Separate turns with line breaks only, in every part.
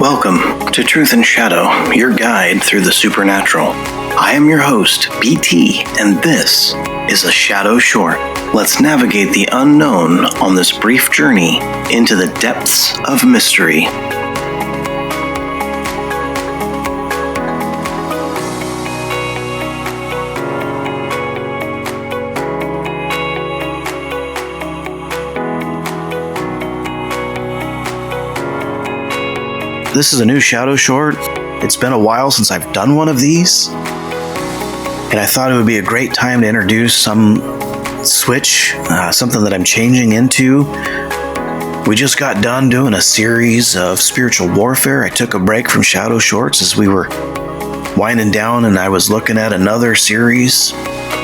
Welcome to Truth and Shadow, your guide through the supernatural. I am your host, BT, and this is a Shadow Short. Let's navigate the unknown on this brief journey into the depths of mystery. This is a new Shadow Short. It's been a while since I've done one of these, and I thought it would be a great time to introduce some switch, something that I'm changing into. We just got done doing a series of spiritual warfare. I took a break from Shadow Shorts as we were winding down, and I was looking at another series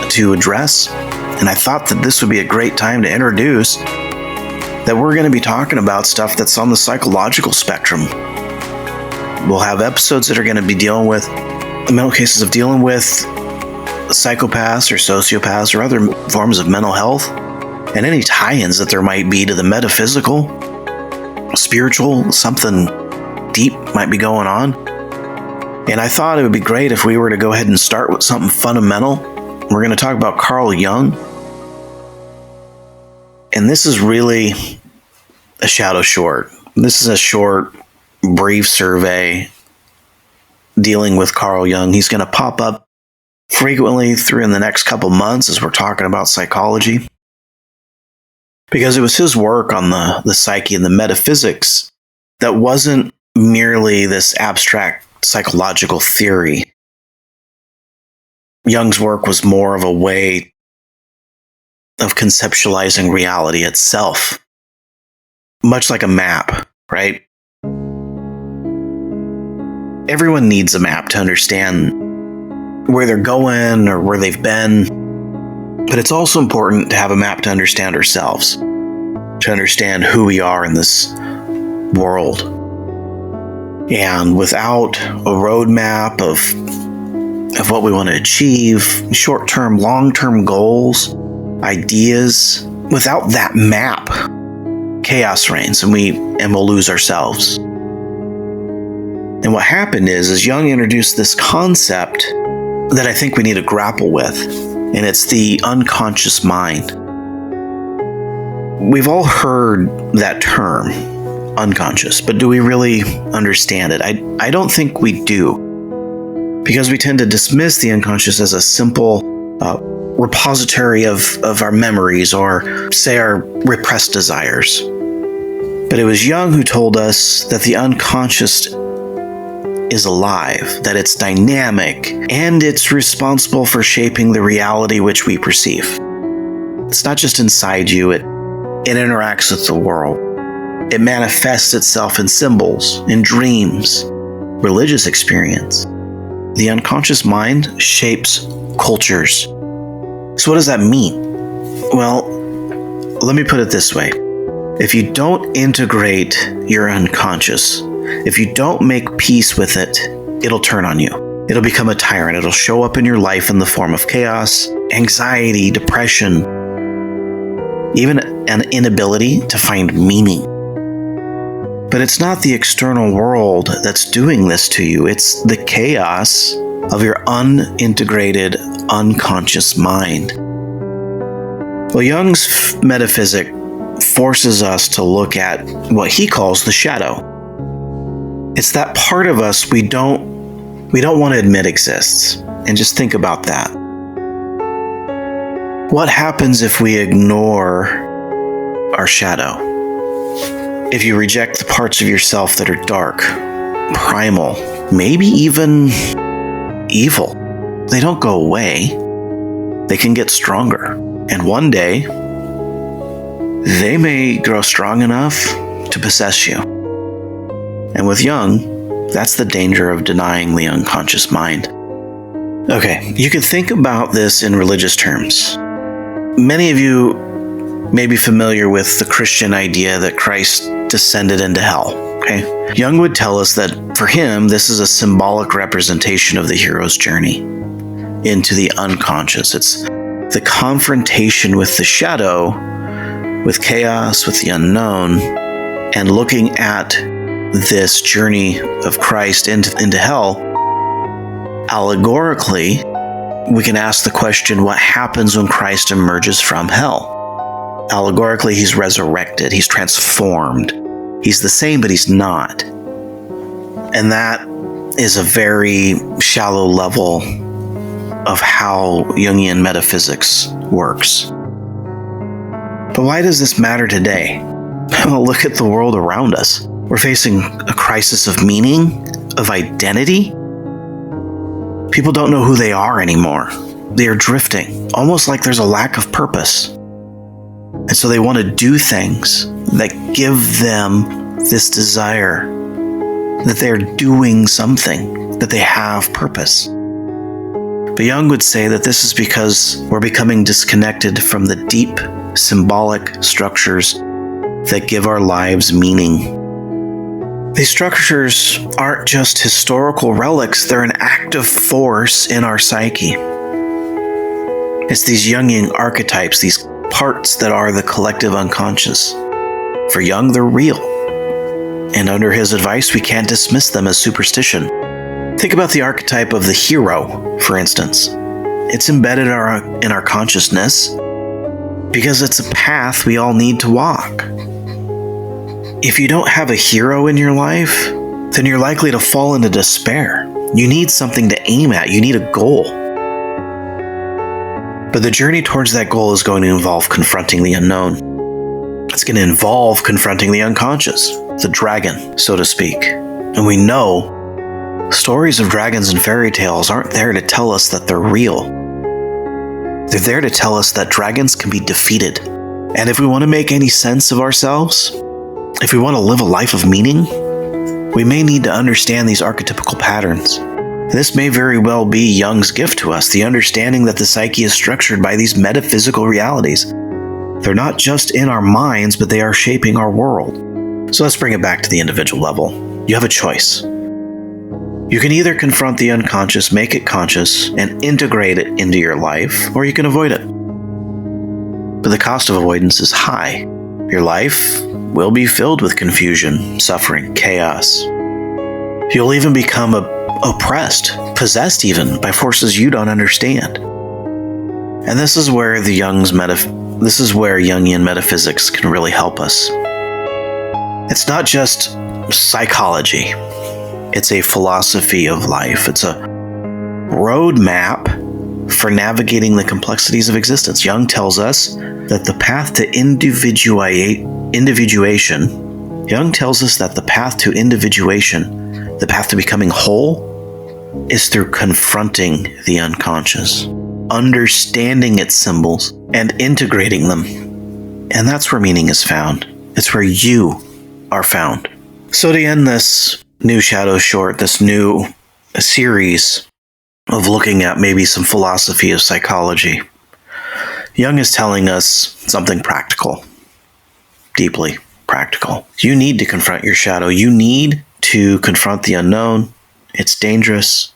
to address, and I thought that this would be a great time to introduce that we're going to be talking about stuff that's on the psychological spectrum. We'll have episodes that are going to be dealing with mental cases of dealing with psychopaths or sociopaths or other forms of mental health, and any tie-ins that there might be to the metaphysical, spiritual, something deep might be going on. And I thought it would be great if we were to go ahead and start with something fundamental. We're going to talk about Carl Jung. And this is really a Shadow Short. This is a short, brief survey dealing with Carl Jung. He's going to pop up frequently through in the next couple months as we're talking about psychology, because it was his work on the psyche and the metaphysics that wasn't merely this abstract psychological theory. Jung's work was more of a way of conceptualizing reality itself, much like a map, right? Everyone needs a map to understand where they're going or where they've been, but it's also important to have a map to understand ourselves, to understand who we are in this world. And without a roadmap of what we want to achieve, short-term, long-term goals, ideas, without that map, chaos reigns and we'll lose ourselves. And what happened is Jung introduced this concept that I think we need to grapple with, and it's the unconscious mind. We've all heard that term, unconscious, but do we really understand it? I don't think we do, because we tend to dismiss the unconscious as a simple repository of our memories or, say, our repressed desires. But it was Jung who told us that the unconscious is alive, that it's dynamic, and it's responsible for shaping the reality which we perceive. It's not just inside you, it interacts with the world. It manifests itself in symbols, in dreams, religious experience. The unconscious mind shapes cultures. So what does that mean? Well, let me put it this way. If you don't integrate your unconscious, if you don't make peace with it, it'll turn on you. It'll become a tyrant. It'll show up in your life in the form of chaos, anxiety, depression, even an inability to find meaning. But it's not the external world that's doing this to you. It's the chaos of your unintegrated, unconscious mind. Well, Jung's metaphysic forces us to look at what he calls the shadow. It's that part of us we don't want to admit exists. And just think about that. What happens if we ignore our shadow? If you reject the parts of yourself that are dark, primal, maybe even evil, they don't go away. They can get stronger. And one day, they may grow strong enough to possess you. And with Jung, that's the danger of denying the unconscious mind. Okay, you can think about this in religious terms. Many of you may be familiar with the Christian idea that Christ descended into hell. Okay, Jung would tell us that for him, this is a symbolic representation of the hero's journey into the unconscious. It's the confrontation with the shadow, with chaos, with the unknown, and looking at this journey of Christ into hell, allegorically, we can ask the question, what happens when Christ emerges from hell? Allegorically, he's resurrected, he's transformed. He's the same, but he's not. And that is a very shallow level of how Jungian metaphysics works. But why does this matter today? Well, look at the world around us. We're facing a crisis of meaning, of identity. People don't know who they are anymore. They are drifting, almost like there's a lack of purpose. And so they want to do things that give them this desire that they're doing something, that they have purpose. But Jung would say that this is because we're becoming disconnected from the deep symbolic structures that give our lives meaning. These structures aren't just historical relics, they're an active force in our psyche. It's these Jungian archetypes, these parts that are the collective unconscious. For Jung, they're real. And under his advice, we can't dismiss them as superstition. Think about the archetype of the hero, for instance. It's embedded in our consciousness because it's a path we all need to walk. If you don't have a hero in your life, then you're likely to fall into despair. You need something to aim at. You need a goal. But the journey towards that goal is going to involve confronting the unknown. It's going to involve confronting the unconscious, the dragon, so to speak. And we know stories of dragons and fairy tales aren't there to tell us that they're real. They're there to tell us that dragons can be defeated. And if we want to make any sense of ourselves, if we want to live a life of meaning, we may need to understand these archetypical patterns. This may very well be Jung's gift to us, the understanding that the psyche is structured by these metaphysical realities. They're not just in our minds, but they are shaping our world. So let's bring it back to the individual level. You have a choice. You can either confront the unconscious, make it conscious, and integrate it into your life, or you can avoid it. But the cost of avoidance is high. Your life will be filled with confusion, suffering, chaos. You'll even become oppressed, possessed even, by forces you don't understand. And this is where Jungian metaphysics can really help us. It's not just psychology. It's a philosophy of life. It's a roadmap for navigating the complexities of existence. Jung tells us that the path to individuation, Jung tells us that the path to individuation, the path to becoming whole, is through confronting the unconscious, understanding its symbols, and integrating them. And that's where meaning is found. It's where you are found. So to end this new Shadow Short, this new series of looking at maybe some philosophy of psychology, Jung is telling us something practical, deeply practical. You need to confront your shadow. You need to confront the unknown. It's dangerous,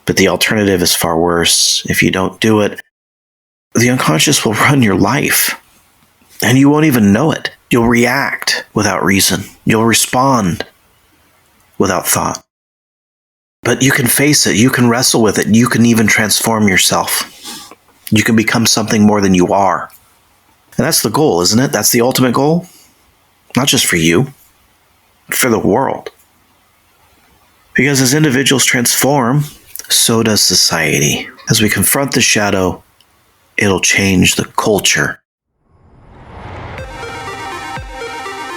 but the alternative is far worse. If you don't do it, the unconscious will run your life, and you won't even know it. You'll react without reason. You'll respond without thought. But you can face it. You can wrestle with it. You can even transform yourself. You can become something more than you are. And that's the goal, isn't it? That's the ultimate goal. Not just for you, but for the world. Because as individuals transform, so does society. As we confront the shadow, it'll change the culture.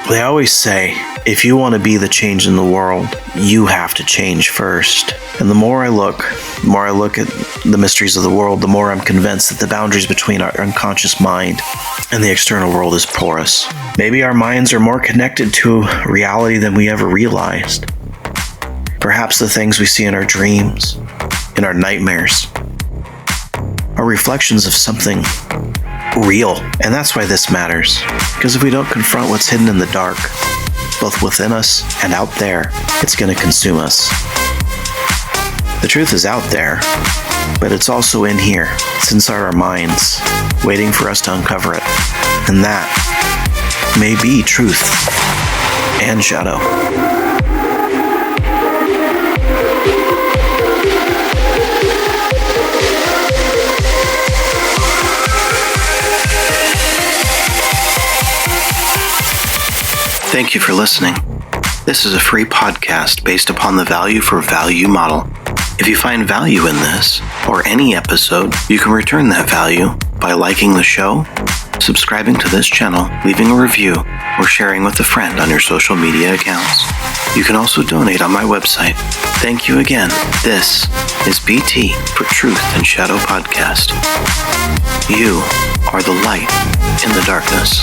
They always say, if you want to be the change in the world, you have to change first. And the more I look at the mysteries of the world, the more I'm convinced that the boundaries between our unconscious mind and the external world is porous. Maybe our minds are more connected to reality than we ever realized. Perhaps the things we see in our dreams, in our nightmares, are reflections of something real. And that's why this matters. Because if we don't confront what's hidden in the dark, both within us and out there, it's going to consume us. The truth is out there, but it's also in here. It's inside our minds, waiting for us to uncover it. And that may be truth. and shadow. Thank you for listening. This is a free podcast based upon the value for value model. If you find value in this, or any episode, you can return that value by liking the show, subscribing to this channel, leaving a review, or sharing with a friend on your social media accounts. You can also donate on my website. Thank you again. This is BT for Truth and Shadow Podcast. You are the light in the darkness.